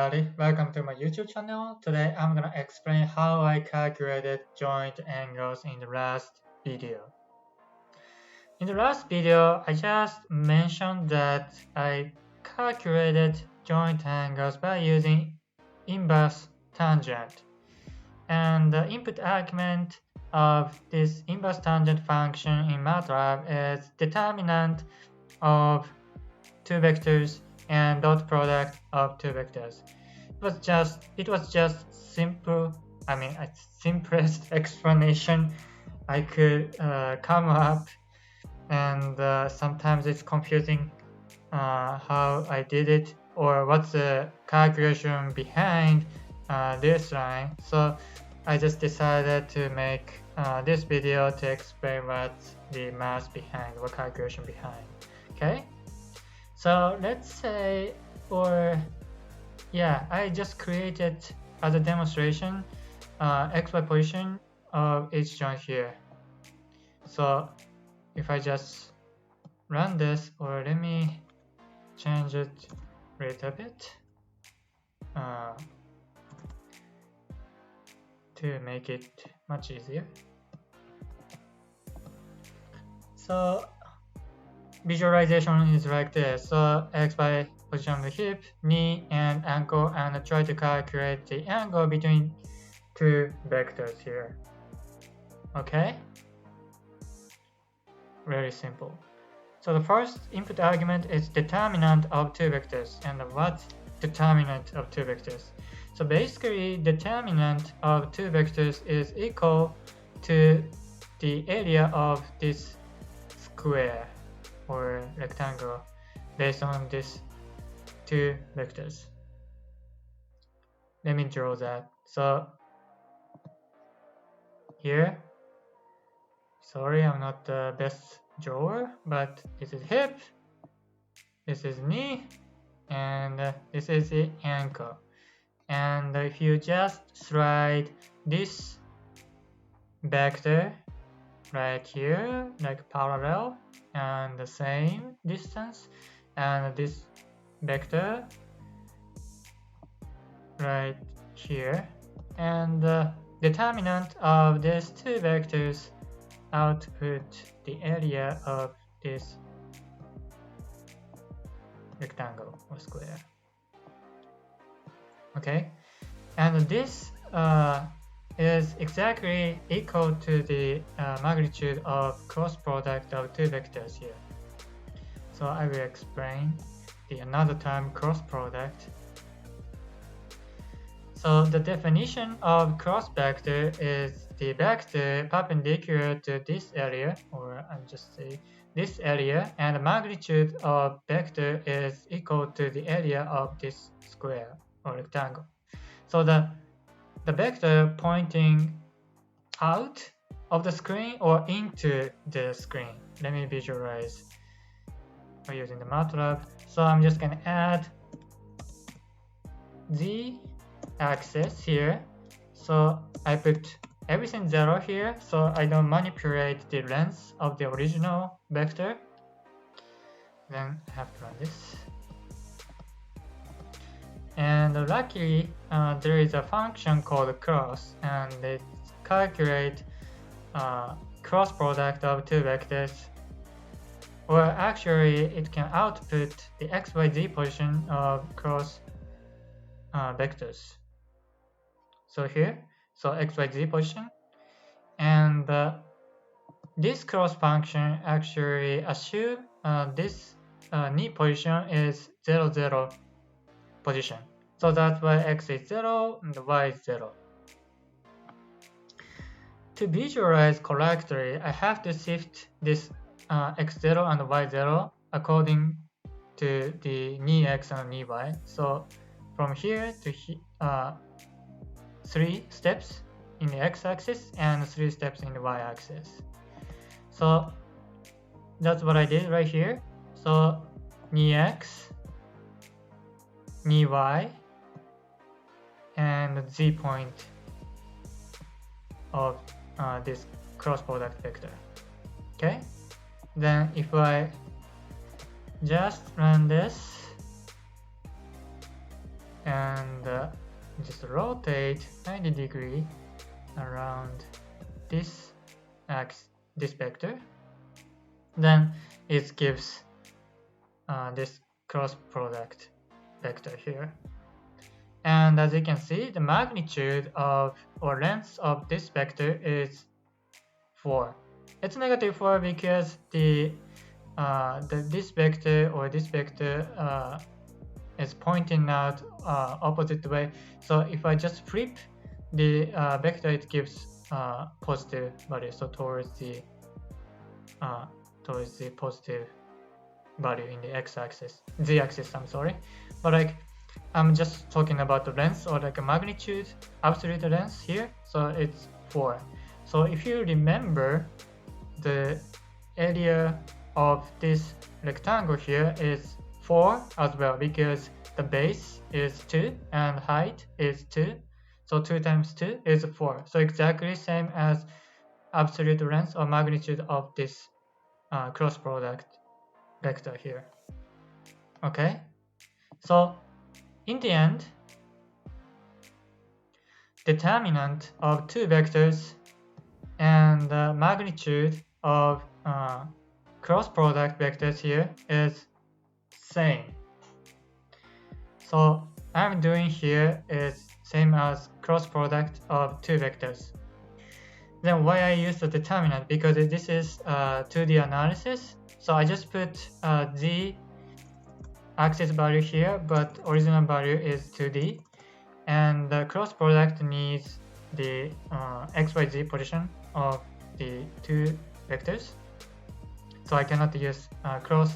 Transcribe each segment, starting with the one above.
everybody, welcome to my YouTube channel. Today I'm gonna explain how I calculated joint angles in the last video. In the last video, I just mentioned that I calculated joint angles by using inverse tangent. And the input argument of this inverse tangent function in MATLAB is determinant of two vectors and dot product of two vectors. It was just simplest explanation I could come up, and sometimes it's confusing how I did it or what's the calculation behind this line. So I just decided to make this video to explain what's the math behind, what calculation behind. Okay. So let's say, I just created as a demonstration XY position of each joint here. So if I just run this, or let me change it a little bit to make it much easier. So visualization is like this. So XY position of the hip, knee, and ankle, and try to calculate the angle between two vectors here. Okay? Very simple. So the first input argument is determinant of two vectors. And what's determinant of two vectors? So basically, determinant of two vectors is equal to the area of this square or rectangle based on these two vectors. Let me draw that. So here, sorry, I'm not the best drawer, but this is hip, this is knee, and this is the ankle. And if you just slide this vector right here, like parallel, and the same distance, and this vector right here, and the determinant of these two vectors output the area of this rectangle or square. Okay, and this is exactly equal to the magnitude of cross product of two vectors here. So I will explain another term, cross product. So the definition of cross vector is the vector perpendicular to this area, or I'll just say this area, and the magnitude of vector is equal to the area of this square or rectangle. So the vector pointing out of the screen or into the screen. Let me visualize by using the MATLAB. So I'm just going to add the axis here. So I put everything 0 here, so I don't manipulate the length of the original vector. Then I have to run this. And luckily, there is a function called cross, and it calculates cross product of two vectors. Or actually, it can output the XYZ position of cross vectors. So here, so XYZ position, and this cross function actually assume this knee position is 0, 0 position. So that's why x is 0 and y is 0. To visualize correctly, I have to shift this x0 and y0 according to the knee x and knee y. So from here to 3 steps in the x-axis and 3 steps in the y-axis. So that's what I did right here. So knee x, knee y, and z point of this cross product vector. Okay, then if I just run this, and just rotate 90 degrees around this vector. Then it gives this cross product vector here. And as you can see, the magnitude of or length of this vector is 4. It's negative 4 because this vector or this vector is pointing out opposite way. So if I just flip the vector, it gives positive value. So towards the positive value in the x-axis, z-axis. I'm sorry, but like I'm just talking about the length or like a magnitude, absolute length here. So it's 4. So if you remember, the area of this rectangle here is 4 as well because the base is 2 and height is 2. So 2 times 2 is 4. So exactly same as absolute length or magnitude of this cross product vector here. Okay, so in the end, determinant of two vectors and the magnitude of cross product vectors here is same. So I'm doing here is same as cross product of two vectors. Then why I use the determinant? Because this is 2D analysis. So I just put z axis value here, but original value is 2D. And the cross product needs the xyz position of the two vectors. So I cannot use cross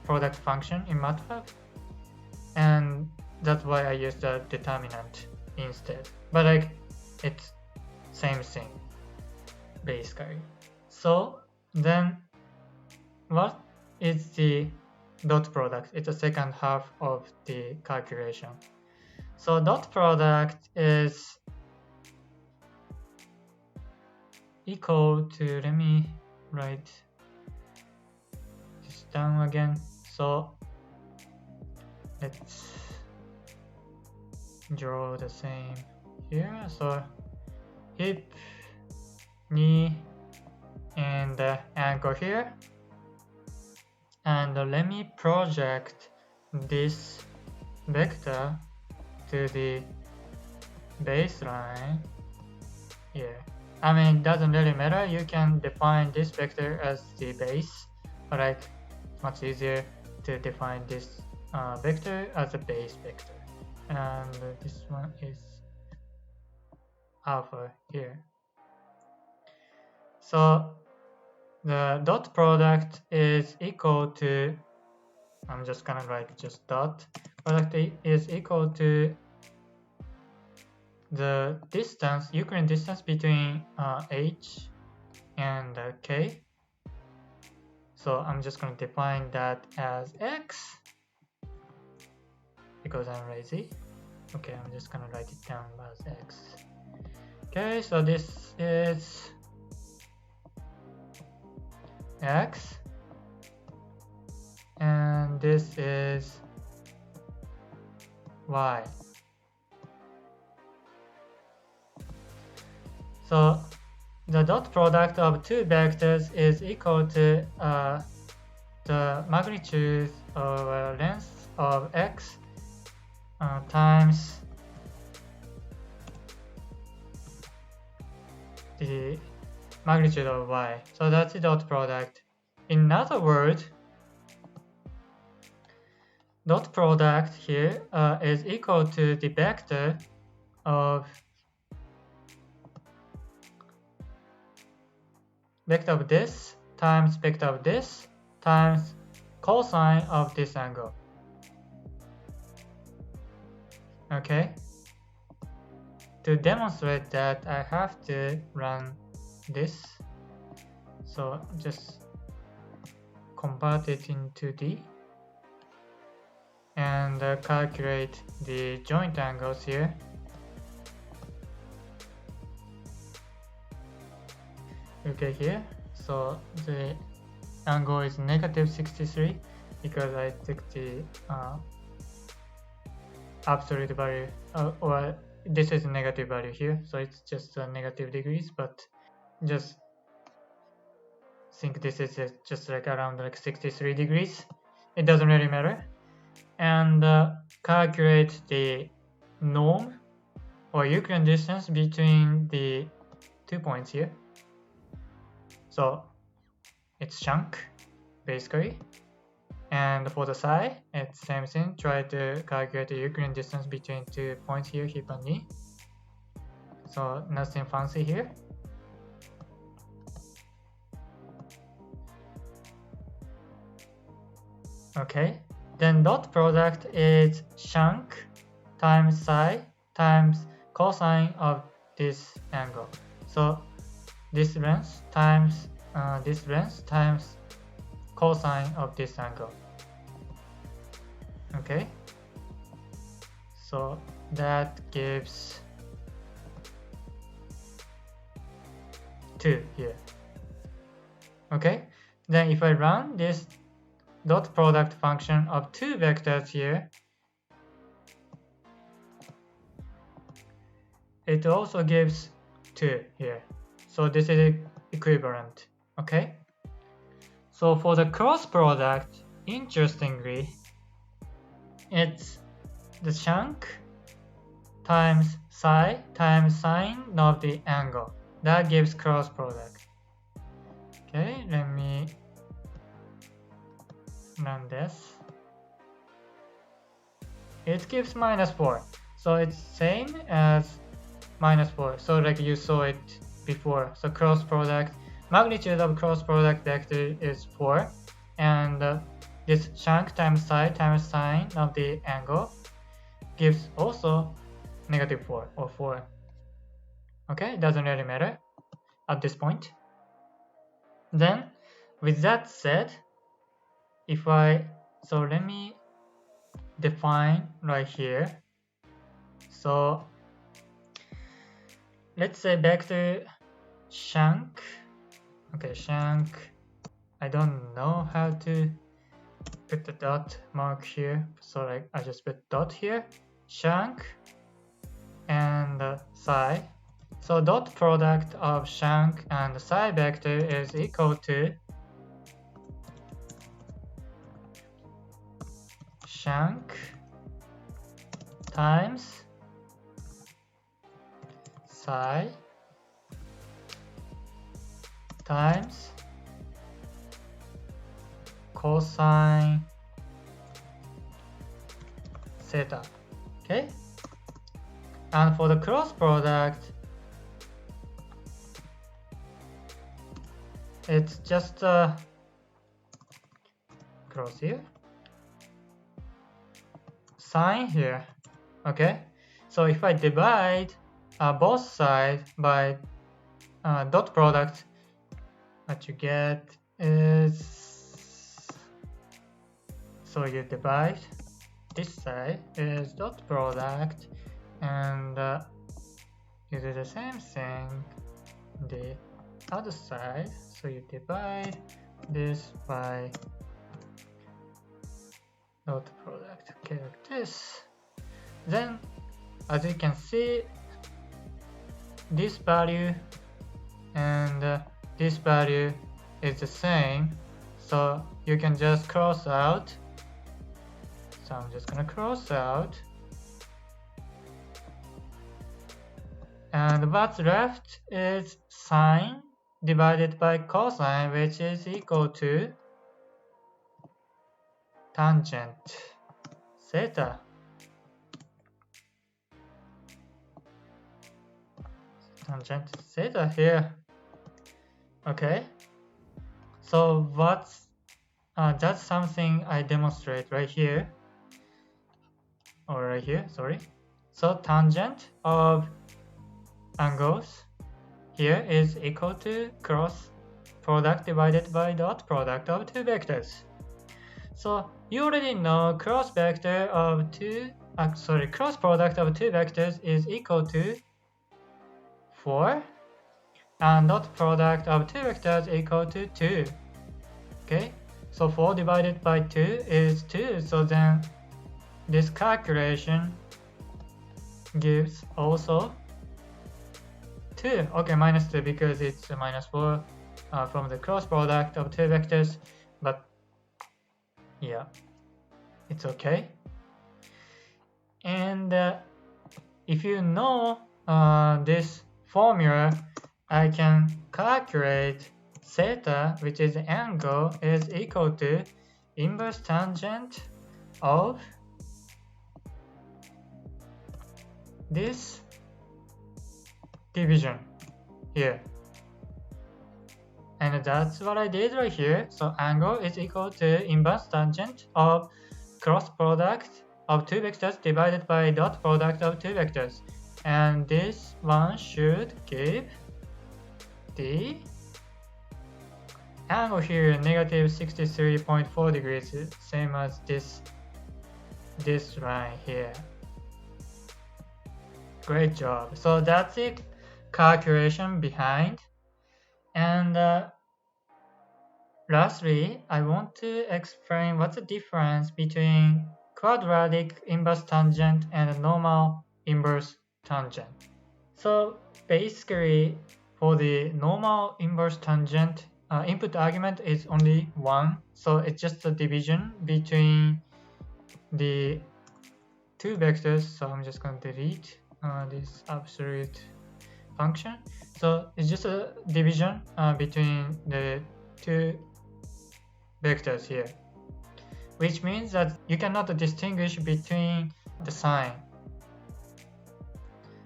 product function in MATLAB. And that's why I use the determinant instead. But like it's same thing basically. So then what is the dot product? It's the second half of the calculation. So dot product is equal to, let me write this down again. So let's draw the same here. So hip, knee, and the ankle here. And let me project this vector to the baseline here. I mean, it doesn't really matter. You can define this vector as the base, but like it's much easier to define this vector as a base vector. And this one is alpha here. So the dot product is equal to, I'm just gonna write just dot product is equal to the distance, Euclidean distance between h and k. So I'm just going to define that as x because I'm lazy. Okay, I'm just going to write it down as x. Okay, so this is x and this is y. So the dot product of two vectors is equal to the magnitude or length of x times the magnitude of y. So that's the dot product. In other words, dot product here is equal to the vector of this times vector of this times cosine of this angle. Okay. To demonstrate that, I have to run this. So just convert it into D and calculate the joint angles here. Okay, here. So the angle is negative 63 because I took the absolute value, or this is a negative value here, so it's just negative degrees, but just think this is just like around like 63 degrees. It doesn't really matter. And calculate the norm or Euclidean distance between the 2 points here. So it's chunk basically. And for the psi, it's same thing. Try to calculate the Euclidean distance between 2 points here, hip and knee. So nothing fancy here. Okay, then dot product is chunk times psi times cosine of this angle. So this length times cosine of this angle. Okay, so that gives 2 here. Okay, then if I run this dot product function of 2 vectors here, it also gives 2 here. So this is equivalent. Okay, so for the cross product, interestingly, it's the chunk times psi times sine of the angle. That gives cross product. Okay, let me run this. It gives -4. So it's same as -4. So like you saw it before. So cross product, magnitude of cross product vector is 4. And this chunk times psi times sine of the angle gives also -4 or 4. Okay, it doesn't really matter at this point. Then, with that said, so let me define right here. So let's say vector chunk. Okay, chunk. I don't know how to put the dot mark here, so like I just put dot here, chunk and psi. So dot product of chunk and psi vector is equal to chunk times psi times cosine theta. Okay, and for the cross product, it's just cross here, sine here. Okay, so if I divide both sides by dot product, what you get is, so you divide this side is dot product, and you do the same thing the other side. So you divide this by dot product. Okay, like this. Then, as you can see, this value and this value is the same. So you can just cross out. So I'm just gonna cross out. And what's left is sine divided by cosine, which is equal to tangent theta. Tangent theta here. Okay. So that's something I demonstrate right here. Or right here, sorry. So tangent of angles here is equal to cross product divided by dot product of 2 vectors. So you already know cross product of 2 vectors is equal to 4, and dot product of 2 vectors equal to 2. Okay, so 4 divided by 2 is 2. So then this calculation gives also 2. Okay, minus 2 because it's minus 4 from the cross product of two vectors, but yeah, it's okay. And if you know this formula, I can calculate theta, which is the angle, is equal to inverse tangent of this division here. And that's what I did right here. So angle is equal to inverse tangent of cross product of two vectors divided by dot product of two vectors. And this one should give the angle here negative 63.4 degrees, same as this line here. Great job. So that's the calculation behind. And lastly, I want to explain what's the difference between quadratic inverse tangent and normal inverse tangent. So basically, for the normal inverse tangent, input argument is only 1, so it's just a division between the two vectors. So I'm just going to delete this absolute function. So it's just a division between the two vectors here, which means that you cannot distinguish between the sign.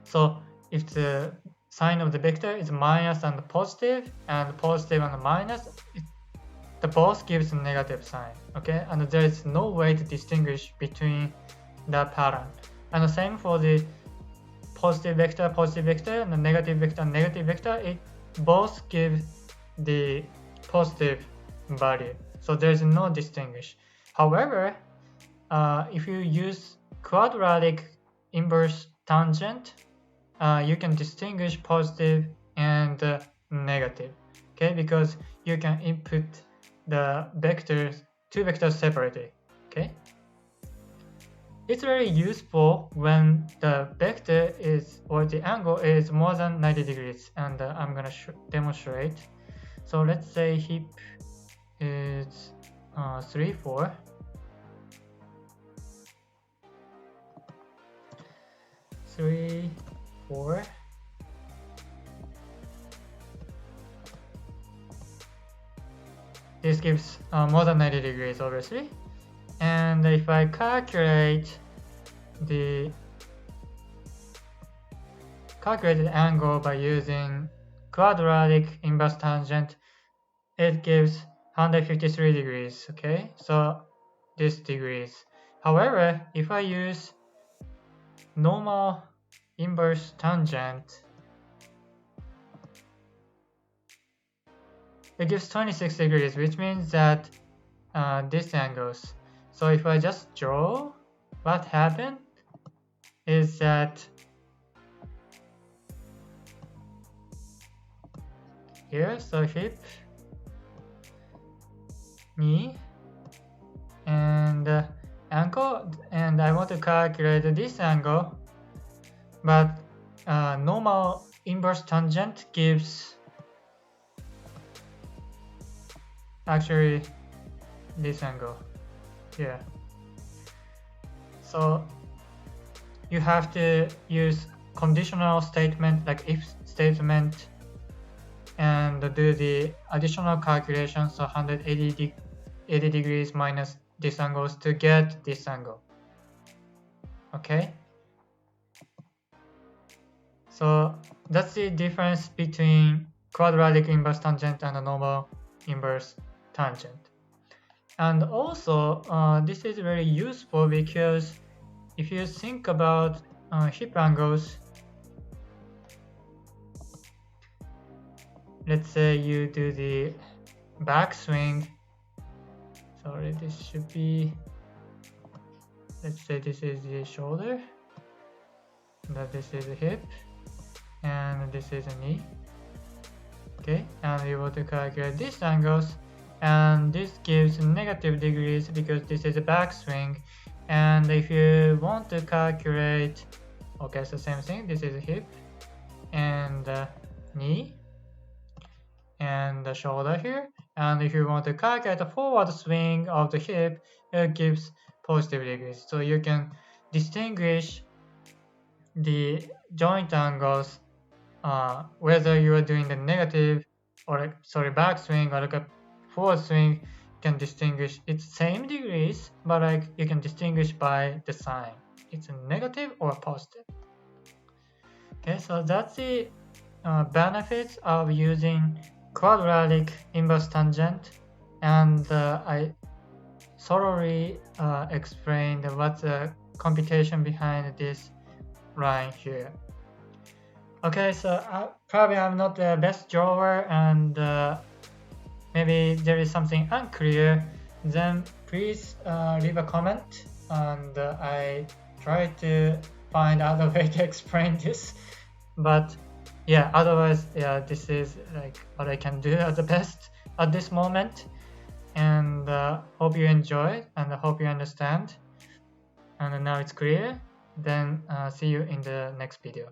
So if the sign of the vector is minus and positive and minus, the both gives a negative sign, okay? And there is no way to distinguish between that pattern. And the same for the positive vector, and the negative vector, it both give the positive value. So there is no distinguish. However, if you use quadratic inverse tangent, you can distinguish positive and negative, okay? Because you can input the vectors, two vectors separately, okay? It's very useful when the vector is, or the angle is more than 90 degrees, and I'm gonna demonstrate. So let's say hip is 3, 4. This gives more than 90 degrees, obviously. And if I calculate the calculated angle by using quadratic inverse tangent, it gives 153 degrees, okay? So this degrees. However, if I use normal inverse tangent, it gives 26 degrees, which means that this angles. So if I just draw, what happened is that here, so hip, knee, and ankle, and I want to calculate this angle, but normal inverse tangent gives actually this angle here. So you have to use conditional statement like if statement and do the additional calculation, so 180 degrees minus this angle to get this angle, okay? So that's the difference between quadratic inverse tangent and a normal inverse tangent. And also this is very useful because if you think about hip angles, let's say you do the backswing. Sorry, this should be, let's say this is the shoulder, that this is the hip, and this is the knee, okay? And we want to calculate these angles, and this gives negative degrees because this is a backswing. And if you want to calculate Okay, so same thing. This is hip and knee and the shoulder here. And if you want to calculate the forward swing of the hip, it gives positive degrees. So you can distinguish the joint angles whether you are doing the negative or back swing or like a forward swing. You can distinguish it's same degrees, but like you can distinguish by the sign. It's a negative or a positive. Okay, so that's the benefits of using quadratic inverse tangent, and I thoroughly explained what's the computation behind this line here. Okay, so probably I'm not the best drawer, and maybe there is something unclear, then please leave a comment, and I try to find other way to explain this. But yeah, otherwise, yeah, this is like what I can do at the best at this moment. And hope you enjoy and I hope you understand. And now it's clear. Then see you in the next video.